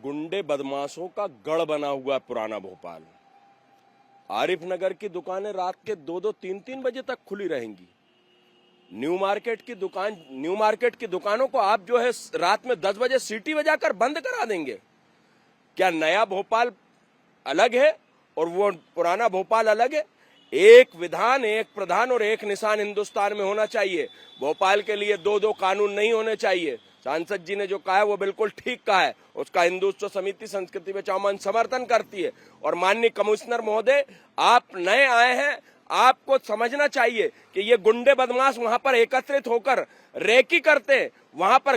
गुंडे बदमाशों का गढ़ बना हुआ है पुराना भोपाल। आरिफ नगर की दुकानें रात के 2-2, 3-3 बजे तक खुली रहेंगी। न्यू मार्केट की दुकानों को आप जो है रात में 10 बजे सीटी बजाकर बंद करा देंगे। क्या नया भोपाल अलग है और वो पुराना भोपाल अलग है? एक विधान, एक प्रधान और एक निशान हिंदुस्तान में होना चाहिए। भोपाल के लिए 2-2 कानून नहीं होने चाहिए। सांसद जी ने जो कहा है वो बिल्कुल ठीक कहा है। उसका हिंदुत्व समिति संस्कृति में चौमन समर्थन करती है। और माननीय कमिश्नर महोदय, आप नए आए हैं, आपको समझना चाहिए कि ये गुंडे बदमाश वहां पर एकत्रित होकर रेकी करते हैं, वहां पर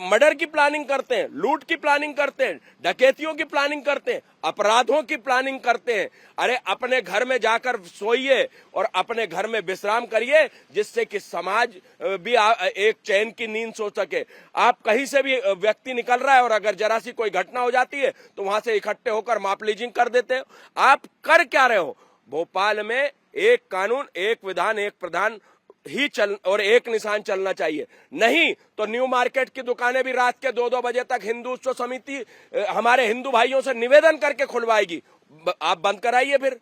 मर्डर की प्लानिंग करते हैं, लूट की प्लानिंग करते हैं, डकैतियों की प्लानिंग करते हैं, अपराधों की प्लानिंग करते हैं। अरे अपने घर में जाकर सोइए और अपने घर में विश्राम करिए, जिससे कि समाज भी एक चैन की नींद सो सके। आप कहीं से भी व्यक्ति निकल रहा है और अगर जरा सी कोई घटना हो जाती है तो वहां से इकट्ठे होकर माप लीजिंग कर देते हो। आप कर क्या रहे हो? भोपाल में एक कानून, एक विधान, एक प्रधान ही और एक निशान चलना चाहिए। नहीं तो न्यू मार्केट की दुकानें भी रात के 2-2 बजे तक हिंदुत्व समिति हमारे हिंदू भाइयों से निवेदन करके खुलवाएगी। आप बंद कराइए। फिर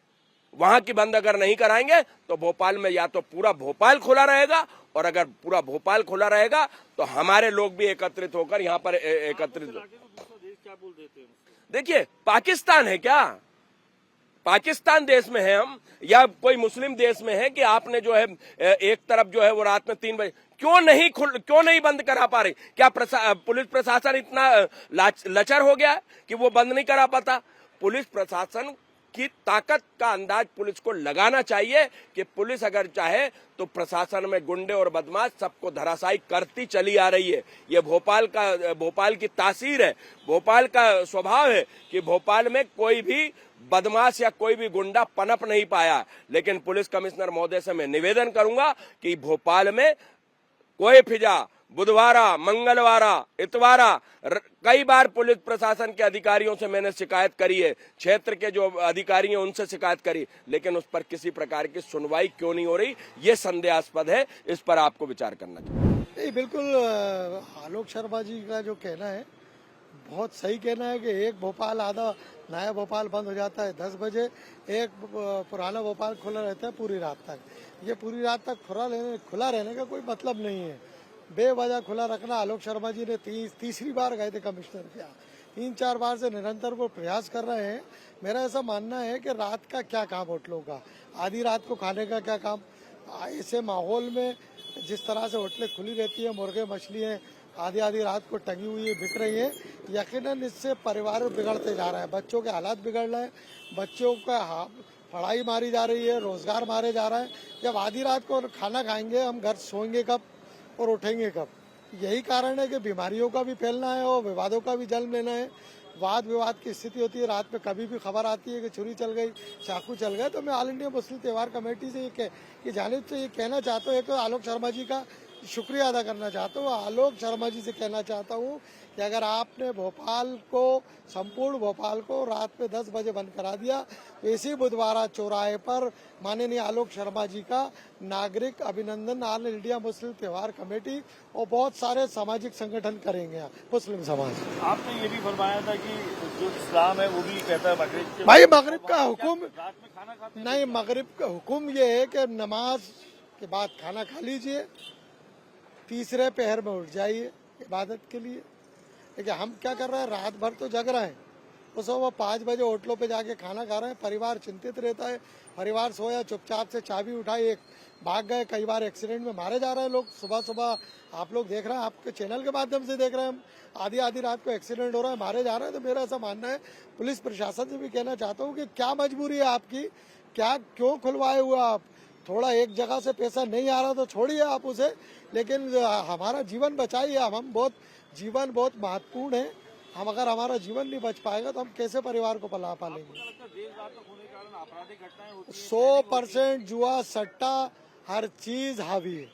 वहां की बंद अगर नहीं कराएंगे तो भोपाल में या तो पूरा भोपाल खुला रहेगा, और अगर पूरा भोपाल खुला रहेगा तो हमारे लोग भी एकत्रित होकर यहाँ पर एकत्रित। देखिए, पाकिस्तान है क्या? पाकिस्तान देश में है हम, या कोई मुस्लिम देश में है कि आपने जो है एक तरफ जो है वो रात में 3 बजे क्यों नहीं बंद करा पा रही? क्या पुलिस प्रशासन इतना लचर हो गया कि वो बंद नहीं करा पाता? पुलिस प्रशासन की ताकत का अंदाज पुलिस को लगाना चाहिए कि पुलिस अगर चाहे तो प्रशासन में गुंडे और बदमाश सबको धराशायी करती चली आ रही है। ये भोपाल की तासीर है, भोपाल का स्वभाव है कि भोपाल में कोई भी बदमाश या कोई भी गुंडा पनप नहीं पाया। लेकिन पुलिस कमिश्नर महोदय से मैं निवेदन करूंगा कि भोपाल में कोई फिजा बुधवारा, मंगलवारा, इतवारा कई बार पुलिस प्रशासन के अधिकारियों से मैंने शिकायत करी है, क्षेत्र के जो अधिकारी हैं उनसे शिकायत करी, लेकिन उस पर किसी प्रकार की सुनवाई क्यों नहीं हो रही, ये संदेहास्पद है। इस पर आपको विचार करना चाहिए। बिल्कुल आलोक शर्मा जी का जो कहना है बहुत सही कहना है कि एक भोपाल आधा नया भोपाल बंद हो जाता है 10 बजे, एक पुराना भोपाल खुला रहता है पूरी रात तक। ये पूरी रात तक खुला रहने का कोई मतलब नहीं है। बेवजह खुला रखना, आलोक शर्मा जी ने तीसरी बार गए थे कमिश्नर के यहाँ, 3-4 बार से निरंतर वो प्रयास कर रहे हैं। मेरा ऐसा मानना है कि रात का क्या काम होटलों का, आधी रात को खाने का क्या काम? ऐसे माहौल में जिस तरह से होटलें खुली रहती है, मुर्गे मछलियाँ आधी रात को टंगी हुई बिक रही है, यकीनन इससे परिवार बिगड़ते जा रहे हैं, बच्चों के हालात बिगड़ रहे हैं, बच्चों का पढ़ाई मारी जा रही है, रोजगार मारे जा रहा है। जब आधी रात को खाना खाएंगे हम घर सोएंगे कब और उठेंगे कब? यही कारण है कि बीमारियों का भी फैलना है और विवादों का भी जन्म लेना है। वाद विवाद की स्थिति होती है, रात में कभी भी खबर आती है कि छुरी चल गई, चाकू चल गए। तो मैं ऑल इंडिया मुस्लिम त्यौहार कमेटी से ये जानिब से ये कहना चाहता हूँ, एक तो आलोक शर्मा जी का शुक्रिया अदा करना चाहता हूँ। आलोक शर्मा जी से कहना चाहता हूँ कि अगर आपने संपूर्ण भोपाल को रात में 10 बजे बंद करा दिया तो इसी बुधवारा चौराहे पर माननीय आलोक शर्मा जी का नागरिक अभिनंदन ऑल इंडिया मुस्लिम त्यौहार कमेटी और बहुत सारे सामाजिक संगठन करेंगे मुस्लिम समाज। आपने ये भी फरमाया था कि जो इस्लाम है वो भी कहता है मगरिब का हुक्म नहीं, मगरिब का हुक्म ये है कि नमाज के बाद खाना खा लीजिए, तीसरे पहर में उठ जाइए इबादत के लिए। देखिए हम क्या कर रहे हैं, रात भर तो जग रहे हैं, उस वो 5 बजे होटलों पे जाके खाना खा रहे हैं। परिवार चिंतित रहता है, परिवार सोया चुपचाप से चाबी उठाई, एक भाग गए, कई बार एक्सीडेंट में मारे जा रहे हैं लोग। सुबह आप लोग देख रहे हैं, आपके चैनल के माध्यम से देख रहे हैं, हम आधी रात को एक्सीडेंट हो रहा है, मारे जा रहे हैं। तो मेरा ऐसा मानना है, पुलिस प्रशासन से भी कहना चाहता हूँ कि क्या मजबूरी है आपकी, क्यों खुलवाए हुआ आप? थोड़ा एक जगह से पैसा नहीं आ रहा तो छोड़िए आप उसे, लेकिन हमारा जीवन बचाइए। जीवन बहुत महत्वपूर्ण है। हम अगर हमारा जीवन नहीं बच पाएगा तो हम कैसे परिवार को पालेंगे? 100% जुआ, सट्टा, हर चीज हावी है,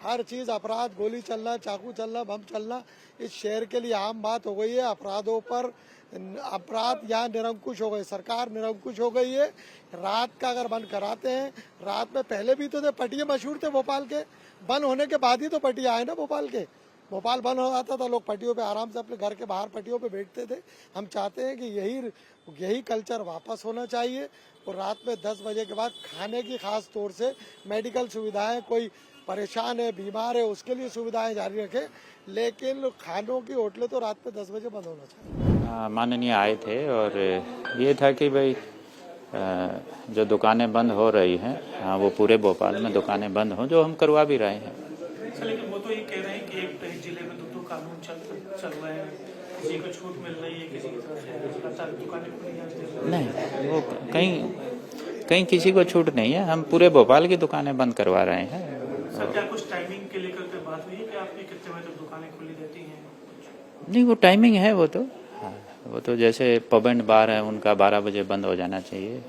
हर चीज अपराध, गोली चलना, चाकू चलना, बम चलना इस शहर के लिए आम बात हो गई है। अपराध यहाँ निरंकुश हो गए, सरकार निरंकुश हो गई है। रात का अगर बंद कराते हैं, रात में पहले भी तो थे, पटिये मशहूर थे भोपाल के, बंद होने के बाद ही तो पटिये आए ना भोपाल के। भोपाल बंद हो जाता था, लोग पटियों पे आराम से अपने घर के बाहर पटियों पे बैठते थे। हम चाहते हैं कि यही कल्चर वापस होना चाहिए और रात में 10 बजे के बाद खाने की खास तौर से मेडिकल सुविधाएं, कोई परेशान है, बीमार है, उसके लिए सुविधाएं जारी रखें, लेकिन खानों की होटलें तो रात में 10 बजे बंद होना चाहिए। माननीय आए थे और ये था कि भाई जो दुकानें बंद हो रही हैं वो पूरे भोपाल में दुकानें बंद हों, जो हम करवा भी रहे हैं। लेकिन वो तो ये कह रहे हैं कि एक जिले में दो कानून चल रहे हैं, किसी को छूट मिल रही है, किसी की तरफ से लगातार दुकानें खुली हैं। नहीं, वो कहीं किसी को छूट नहीं है, हम पूरे भोपाल की दुकानें बंद करवा रहे हैं। सर क्या कुछ टाइमिंग के लेकर के बात हुई है कि आपकी कितने बजे तक दुकानें खुली रहती हैं? नहीं, वो टाइमिंग है, वो तो जैसे पब एंड बार है उनका 12 बजे बंद हो जाना चाहिए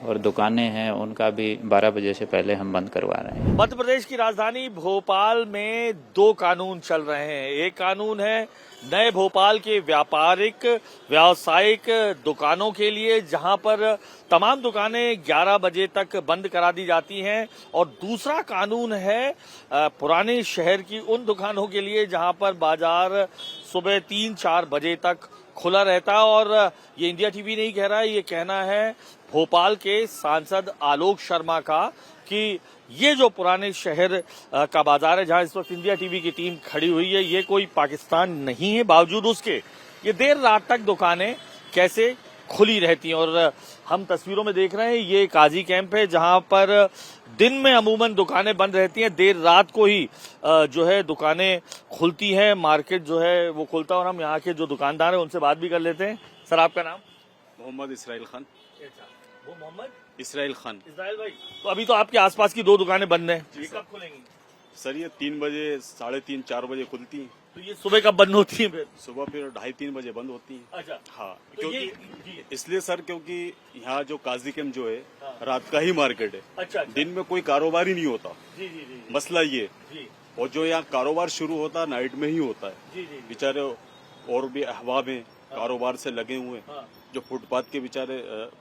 और दुकानें हैं उनका भी 12 बजे से पहले हम बंद करवा रहे हैं। मध्य प्रदेश की राजधानी भोपाल में दो कानून चल रहे हैं। एक कानून है नए भोपाल के व्यापारिक व्यावसायिक दुकानों के लिए, जहां पर तमाम दुकानें 11 बजे तक बंद करा दी जाती हैं, और दूसरा कानून है पुराने शहर की उन दुकानों के लिए जहां पर बाजार सुबह 3-4 बजे तक खुला रहता है। और ये इंडिया टीवी नहीं कह रहा है, ये कहना है भोपाल के सांसद आलोक शर्मा का कि ये जो पुराने शहर का बाजार है, जहां इस वक्त इंडिया टीवी की टीम खड़ी हुई है, ये कोई पाकिस्तान नहीं है। बावजूद उसके ये देर रात तक दुकानें कैसे खुली रहती हैं। और हम तस्वीरों में देख रहे हैं, ये काजी कैंप है जहां पर दिन में अमूमन दुकानें बंद रहती हैं, देर रात को ही जो है दुकानें खुलती हैं, मार्केट जो है वो खुलता है। और हम यहाँ के जो दुकानदार हैं उनसे बात भी कर लेते हैं। सर आपका नाम? मोहम्मद इसराइल खान। वो मोहम्मद इसराइल खान। इसराइल भाई, तो अभी तो आपके आसपास की दो दुकानें बंद हैं, ये कब खुलेंगी? सर ये 3 बजे 3:30-4 बजे खुलती हैं। तो ये सुबह कब बंद होती है फिर? सुबह फिर 2:30-3 बजे बंद होती हैं। अच्छा, हाँ, तो क्योंकि इसलिए सर क्योंकि यहाँ जो काजी कैंप जो है रात का ही मार्केट है। अच्छा, दिन में कोई कारोबार ही नहीं होता। जी जी जी मसला ये, जी और जो यहाँ कारोबार शुरू होता है नाइट में ही होता है। जी जी बेचारे और भी अहबाब हैं कारोबार से लगे हुए, हाँ। जो फुटपाथ के बेचारे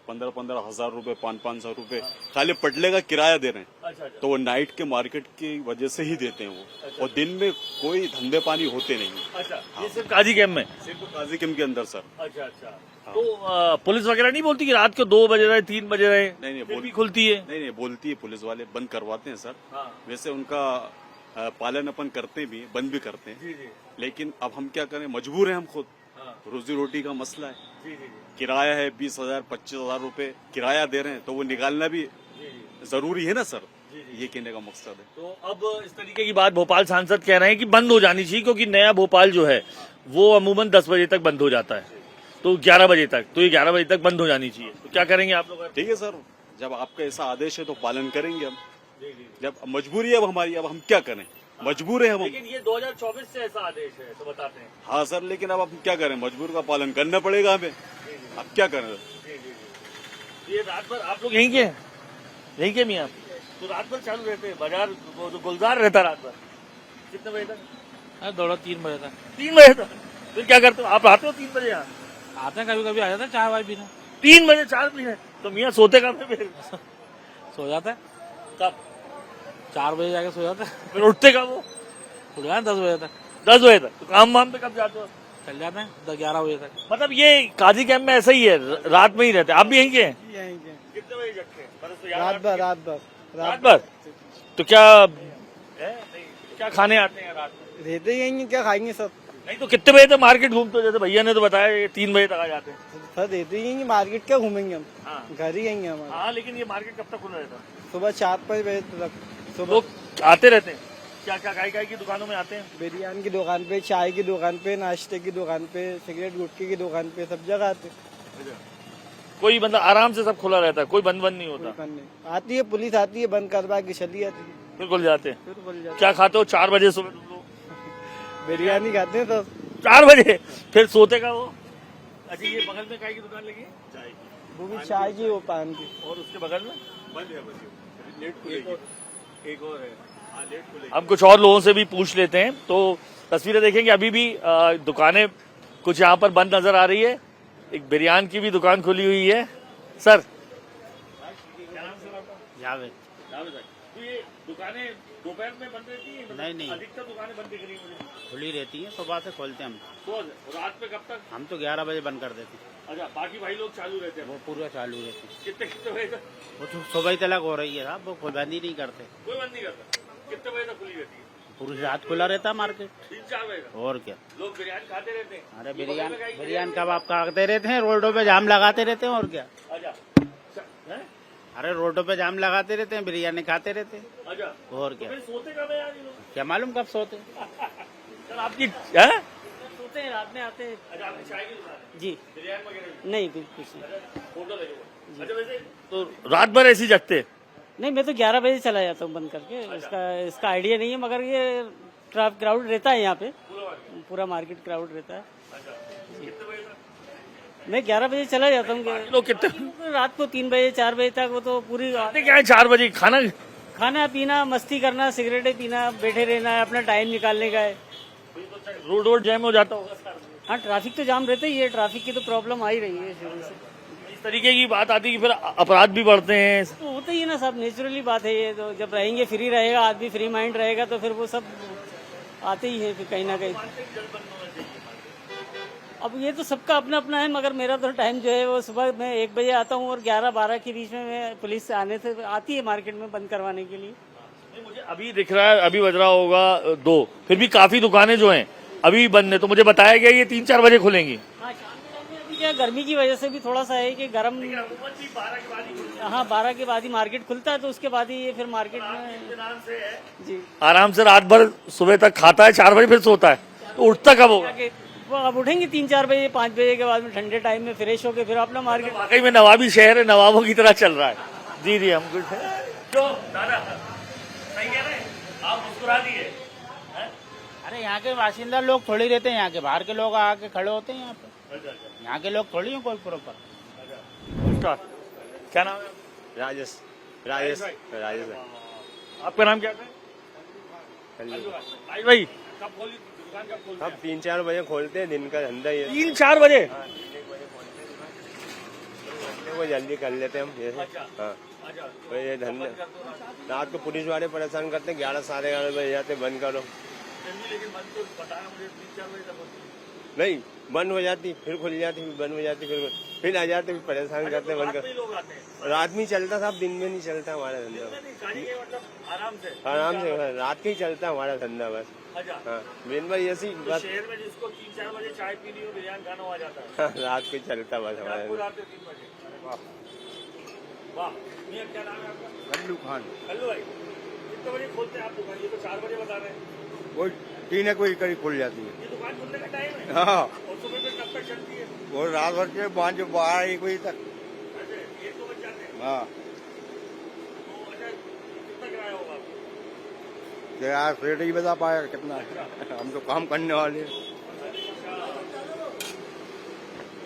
15-15 हजार रुपए 500-500 रुपए खाली पटले का किराया दे रहे हैं। अच्छा, तो वो नाइट के मार्केट की वजह से ही देते हैं वो, और दिन में कोई धंधे पानी होते नहीं। अच्छा, ये सिर्फ काजी कैंप में? सिर्फ काजी कैंप के अंदर सर। अच्छा अच्छा, तो पुलिस वगैरह नहीं बोलती कि रात को 2 बजे रहे 3 बजे रहे? नहीं फिर भी खुलती है? नहीं बोलती है, पुलिस वाले बंद करवाते हैं सर। हाँ। वैसे उनका पालन अपन करते भी, बंद भी करते हैं। जी जी लेकिन अब हम क्या करें, मजबूर हैं हम खुद। हाँ। रोजी रोटी का मसला है, जी जी किराया है 20,000-25,000 रुपए किराया दे रहे हैं, तो वो निकालना भी जरूरी है ना सर। ये कहने का मकसद है। तो अब इस तरीके की बात भोपाल सांसद कह रहे हैं कि बंद हो जानी चाहिए, क्योंकि नया भोपाल जो है वो अमूमन 10 बजे तक बंद हो जाता है, तो 11 बजे तक, तो ये 11 बजे तक बंद हो जानी चाहिए। तो क्या करेंगे आप लोग? ठीक है सर, जब आपका ऐसा आदेश है तो पालन करेंगे हम। जब मजबूरी है अब हमारी, अब हम क्या करें, मजबूर है हम। लेकिन ये 2024 से ऐसा आदेश है तो बताते हैं। हाँ सर, लेकिन अब हम क्या करें, मजबूर का पालन करना पड़ेगा हमें। अब क्या करें? ये रात भर आप लोग यहीं के हैं? यहीं के मियाँ? तो रात भर चालू रहते हैं बाजार, वो जो गुलजार रहता है रात भर कितने बजे तक? दौड़ा 3 बजे तक। 3 बजे तक? फिर क्या करते हो आप? आते हो 3 बजे यहाँ? आते हैं, कभी कभी आ जाते हैं चाय वाय पीने। 3 बजे 4 बजे? तो मियाँ सोते कब है फिर? सो जाते हैं, कब? 4 बजे जाके सो जाते हैं, फिर उठते कब वो? उठ जाए 10 बजे तक। 10 बजे तक? तो काम वाम पे कब जाते हो? चल जाते हैं 11 बजे तक। मतलब ये काजी कैंप में ऐसा ही है, रात में ही रहते हैं? आप भी यहीं के हैं? यहीं के कितने बजे जगते हैं? रात भर? तो क्या क्या खाने आते हैं रात में? रहते यहीं, क्या खाएंगे सब? नहीं तो कितने बजे तक मार्केट घूमते हो? जैसे भैया ने तो बताया 3 बजे तक आ जाते हैं। सर रहते यहीं, मार्केट क्या घूमेंगे हम, हाँ घर ही यहीं हमारा। हाँ, लेकिन ये मार्केट कब तक खुला रहता है? सुबह 4-5 बजे तक। सुबह लोग आते रहते हैं? क्या क्या काय की दुकानों में आते हैं? बिरयानी की दुकान पे, चाय की दुकान पे, नाश्ते की दुकान पे, सिगरेट गुटखे की दुकान पे, सब जगह आते। कोई मतलब आराम से सब खुला रहता है, कोई बंद नहीं होता? आती है पुलिस, आती है, बंद करवा के चली जाती है, फिर खुल जाते हैं। फिर खुल जाती क्या खाते हो 4 बजे सुबह तुम लोग? है। बिरयानी खाते हैं तो 4 बजे? फिर सोते का वो? अच्छा, ये बगल में काय की दुकान लगी है? चाय की। वो भी चाय की, वो पान की। और उसके बगल में बंद है, लेट खुलेगी। एक और है। हाँ, लेट खुलेगी। हम कुछ और लोगों से भी पूछ लेते हैं, तो तस्वीरें देखेंगे। अभी भी दुकानें कुछ यहाँ पर बंद नजर आ रही है। एक बिरयानी की भी दुकान खुली हुई है। सर, क्या नाम सर आपका? जावेद। तो ये दुकानें दोपहर में बंद रहती है? नहीं। अधिकतर दुकानें बंद दिख रही है मुझे। खुली रहती है, सुबह से खोलते हैं हम। तो रात में कब तक? हम तो 11 बजे बंद कर देते हैं। अच्छा, बाकी भाई लोग चालू रहते हैं? वो पूरा चालू रहती है। कितने कितने बजे तक? वो तो सुबह ही तक हो रही है साहब, वो बंद ही नहीं करते। कोई बंद नहीं करता? कितने बजे तक खुली रहती है? पूरी रात खुला रहता है मार्केट। 3-4 बजे तक? और क्या, लोग बिरयानी खाते रहते हैं? अरे बिरयानी कबाब खाते रहते हैं, रोडों पे जाम लगाते रहते हैं। और क्या, अच्छा हैं? अरे रोडों पे जाम लगाते रहते हैं, बिरयानी खाते रहते हैं। अच्छा, और क्या, फिर सोते कब है यार ये लोग? क्या मालूम कब सोते हैं। सर आपकी है? सोते हैं, रात में आते हैं। अच्छा, आपकी चाय की दुकान है? जी बिरयानी वगैरह? नहीं, बिल्कुल नहीं। फोटो देखो। अच्छा, वैसे तो रात भर ऐसी जगते हैं? नहीं, मैं तो 11 बजे चला जाता हूँ बंद करके। इसका आइडिया नहीं है, मगर ये क्राउड रहता है यहाँ पे, पूरा मार्केट क्राउड रहता है। मैं 11 बजे चला जाता हूँ। लोग कितने? रात को 3 बजे 4 बजे तक वो तो पूरी क्या है 4 बजे खाना पीना, मस्ती करना, सिगरेटें पीना, बैठे रहना है, अपना टाइम निकालने का है। रोड जैम हो जाता होगा? हाँ, ट्रैफिक तो जाम रहता ही है। ट्रैफिक की तो प्रॉब्लम आ ही रही है शुरू से। इस तरीके की बात आती है कि फिर अपराध भी बढ़ते हैं। तो होता ही है ना साहब, नेचुरली बात है ये। तो जब रहेंगे, फ्री रहेगा आदमी, फ्री माइंड रहेगा, तो फिर वो सब आते ही है फिर कहीं ना कहीं। अब ये तो सबका अपना अपना है, मगर मेरा तो टाइम जो है वो सुबह मैं 1 बजे आता हूँ और 11-12 के बीच में मैं पुलिस आने से आती है मार्केट में बंद करवाने के लिए। मुझे अभी दिख रहा है, अभी बज रहा होगा 2, फिर भी काफी दुकानें जो हैं अभी बंद है। तो मुझे बताया गया ये 3-4 बजे खुलेंगी। हाँ, शाम के टाइम में अभी क्या गर्मी की वजह से भी थोड़ा सा है कि गर्म। हाँ, 12 के बाद ही मार्केट खुलता है, तो उसके बाद ही ये फिर मार्केट में जी आराम से रात भर सुबह तक खाता है, 4 बजे फिर सोता है। तो उठता कब होगा? वो अब उठेंगे 3-4 बजे 5 बजे के बाद में, ठंडे टाइम में फ्रेश होके फिर अपना मार्केट। वाकई में नवाबी शहर है, नवाबों की तरह चल रहा है। जी जी, हम गुड है। तो दादा सही कह रहे हैं आप, मुस्कुरा दिए। अरे यहाँ के बाशिंदा लोग थोड़ी रहते हैं, यहाँ के बाहर के लोग आके खड़े होते हैं यहाँ पे। यहाँ के लोग थोड़ी हैं कोई प्रॉपर। नमस्कार, क्या नाम है? राजेश राजेश राजेश आपका नाम क्या है? भाई कब खोली दुकान, कब खोलते हम हैं? 3-4 बजे खोलते हैं, दिन का धंधा ही है। 3-4 बजे? वो जल्दी कर लेते हैं हम जैसे। अच्छा हाँ, अच्छा, तो ये धंधा रात को पुलिस वाले परेशान करते हैं, 11-11:30 बजे जाते बंद करो। लेकिन बंद तो बताया मुझे 3-4 बजे तक होती है। नहीं, बंद हो जाती फिर खुल जाती, फिर बंद हो जाती, फिर आ जाते, फिर परेशान करते बंद रात में कर। ही लोग आते हैं? रात में ही चलता साहब, दिन में नहीं चलता हमारा धंधा। नहीं, खाने के मतलब आराम से? आराम से रात के ही चलता हमारा धंधा बस। अच्छा, हाँ, दिन भर ऐसी तो बस शहर में जिसको 3-4 बजे चाय पीनी हो, बिरयानी खाना आ जाता है, रात को ही चलता बस हमारा रात को धंधा। रात के 3 बजे। वाह, मियां क्या नाम है आपका? कल्लू खान, कल्लू भाई, कितने बजे खोलते हैं आप दुकान? ये तो 4 बजे बता रहे हैं। वो 3 कोई करीब खुल जाती है। ये दुकान खुलने का टाइम है? हाँ, और सुबह में कब तक चलती है? वो रात भर के 5-12 बजे तक। अच्छा, 1-2 बज जाते हैं? हाँ, तो अच्छा, कितना किराया होगा आपको? क्या रेट ही बता पाएगा कितना है? हम तो काम करने वाले हैं।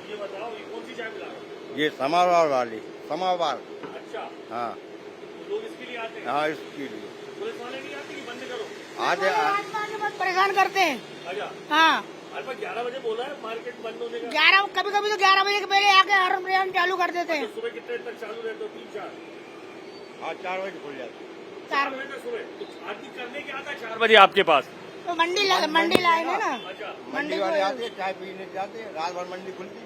ये बताओ, ये कौन सी चाय मिला रहे हो? ये समावार वाली, समावार। अच्छा, हाँ तो लोग इसके लिए आते हैं? हाँ, इसके लिए पुलिस वाले नहीं आते कि बंद करो? आज बहुत परेशान करते हैं। अच्छा, हाँ, अरे 11 बजे बोला है मार्केट बंद होने का। 11 कभी कभी तो 11 बजे के पहले आके हर बिरयानी चालू कर देते हैं। सुबह कितने तक चालू रहते हो? 3-4? आज 4 बजे खुल जाती 4 बजे तक सुबह? तो आदमी करने क्या आता है 4 बजे आपके पास? तो मंडी लाइन है ना, अच्छा, मंडी वाले को आते हैं, चाय पीने जाते हैं, रात भर मंडी खुलती।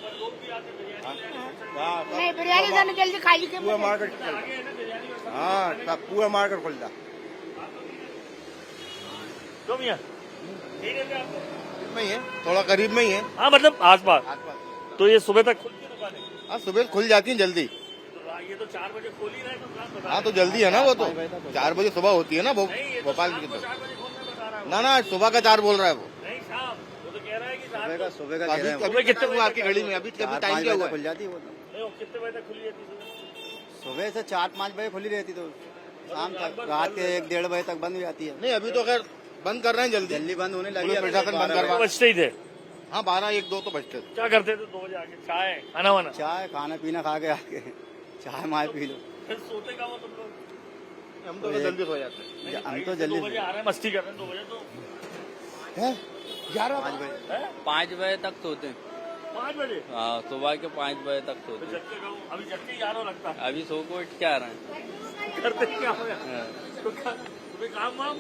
पर लोग भी आते हैं बिरयानी? हाँ, नहीं, बिरयानी खाने जल्दी खाली के पूरा मार्केट आगे है ना बिरयानी में सब? हाँ, सब पूरा मार्केट खुलता। तो मियां यही रहते हैं आपको? में ही है, थोड़ा करीब में ही है। हाँ, मतलब आसपास। तो ये सुबह तक खुलती है दुकानें? हाँ, सुबह खुल जाती है जल्दी। तो ये तो 4 बजे खोल ही रहे हैं दुकान, बता हाँ, तो जल्दी है ना, वो तो 4 बजे सुबह होती है ना वो नहीं, ये तो भोपाल शाम की को तो। 4 बजे खोलने बता रहा है। ना ना, सुबह का 4 बोल रहा है वो। नहीं शाम, वो तो कह रहा है कि रात को। सुबह सुबह कितने हुआ आपकी घड़ी में? अभी टाइम क्या हुआ? खुल जाती है वो तो। नहीं, वो कितने बजे तक खुली रहती है सुबह? सुबह से 4-5 बजे खुली रहती तो शाम तक, रात के 1-1:30 बजे तक बंद हो जाती है। नहीं, अभी तो खैर बंद कर रहे हैं जल्दी। जल्दी बंद होने लगी पुलिस है। प्रशासन बंद करवा। बचते ही थे? हाँ, 12-1-2 तो बजते थे। क्या करते थे 2 बजे आके? चाय खाना वाना? चाय खाना पीना खा के आके चाय माय पी लो। फिर सोते कब हो तुम लोग? हम तो जल्दी सो जाते हैं। नहीं, हम भाई तो से जल्दी 2 बजे आ रहे हैं, मस्ती कर रहे हैं 2 बजे तो? 5 बजे। 5 बजे तक सोते हैं। 5 बजे? हाँ, सुबह के 5 बजे तक तो सोते हैं। जगते कहो, अभी जगते ही जा रहा हूँ लगता है। अभी सो को उठ के आ रहे हैं। करते क्या हो? हाँ। तो कोई काम वाम?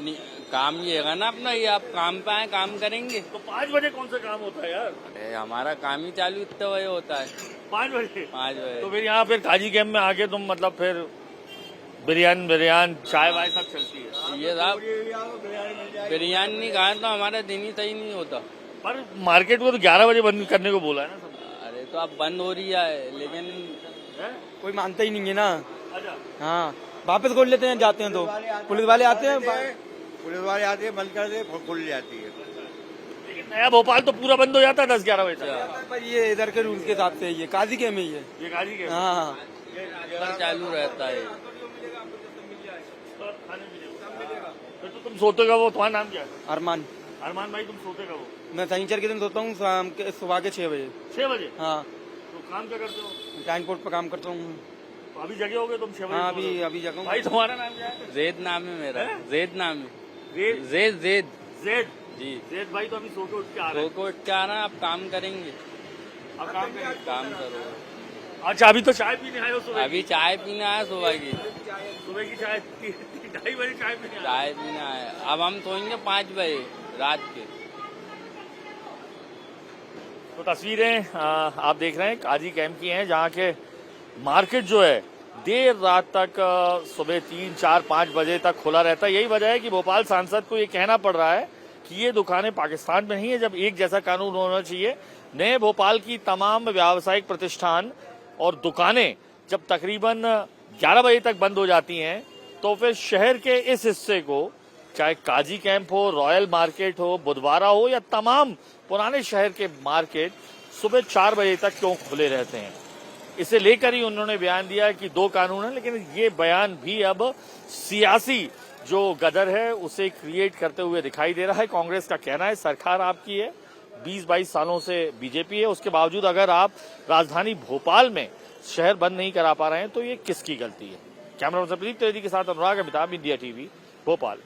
काम ये है ना अपना, ये आप काम पे आए काम करेंगे। तो 5 बजे कौन सा काम होता है यार? अरे हमारा काम ही चालू इतने बजे होता है। 5 बजे? 5 बजे। तो फिर यहाँ फिर काजी कैंप में आके तुम मतलब फिर बिरयानी चाय वाय सब चलती है? ये साहब बिरयानी नहीं खाए तो हमारा दिन ही सही नहीं होता। पर मार्केट को तो 11 बजे बंद करने को बोला है ना सब। अरे तो अब बंद हो रही है, लेकिन कोई मानता ही नहीं है ना। अच्छा, हाँ, वापस खोल लेते हैं, जाते हैं तो पुलिस वाले आते हैं, बंद कर दे, खुल जाती है। लेकिन नया भोपाल तो पूरा बंद हो जाता है 10-11 बजे तक। पर ये इधर के रूल के हिसाब से ये काजी के में ही है। ये काजी कैंप हाँ, चालू रहता है। फिर तो तुम सोते का वो, तुम्हारा नाम क्या है? अरमान। अरमान भाई, तुम सोते का वो? मैं शनिचर के दिन सोता हूँ शाम के सुबह के 6 बजे। 6 बजे? हाँ, तो काम क्या करते हो? ट्रांसपोर्ट पर काम करता हूँ। तो अभी जगह हो गए तुम 6 बजे? हाँ, अभी जगह। भाई तुम्हारा नाम क्या है? जेद नाम है मेरा। जेद नाम है। जेद? जेद जेद जी। जेद भाई, तो अभी सो के उठ के आ रहे हैं। को क्या ना, आप काम करेंगे। अब काम करेंगे? काम करो। अच्छा, अभी तो चाय पीने आए हो सुबह? अभी चाय पीने आया सुबह की। सुबह की चाय 2:30 बजे चाय पीने आए? चाय पीने आया। अब हम सोएंगे 5 बजे रात के। तो तस्वीरें आप देख रहे हैं काजी कैंप की हैं, जहां के मार्केट जो है देर रात तक सुबह 3, 4, 5 बजे तक खुला रहता है। यही वजह है कि भोपाल सांसद को ये कहना पड़ रहा है कि ये दुकानें पाकिस्तान में नहीं है, जब एक जैसा कानून होना चाहिए। नए भोपाल की तमाम व्यावसायिक प्रतिष्ठान और दुकानें जब तकरीबन 11 बजे तक बंद हो जाती हैं, तो फिर शहर के इस हिस्से को, चाहे काजी कैंप हो, रॉयल मार्केट हो, बुधवारा हो या तमाम पुराने शहर के मार्केट, सुबह 4 बजे तक क्यों खुले रहते हैं। इसे लेकर ही उन्होंने बयान दिया कि 2 कानून है, लेकिन ये बयान भी अब सियासी जो गदर है उसे क्रिएट करते हुए दिखाई दे रहा है। कांग्रेस का कहना है सरकार आपकी है, 20-22 सालों से बीजेपी है, उसके बावजूद अगर आप राजधानी भोपाल में शहर बंद नहीं करा पा रहे हैं तो ये किसकी गलती है। कैमरा पर्सन प्रदीप त्रिवेदी के साथ अनुराग अमिताभ, इंडिया टीवी, भोपाल।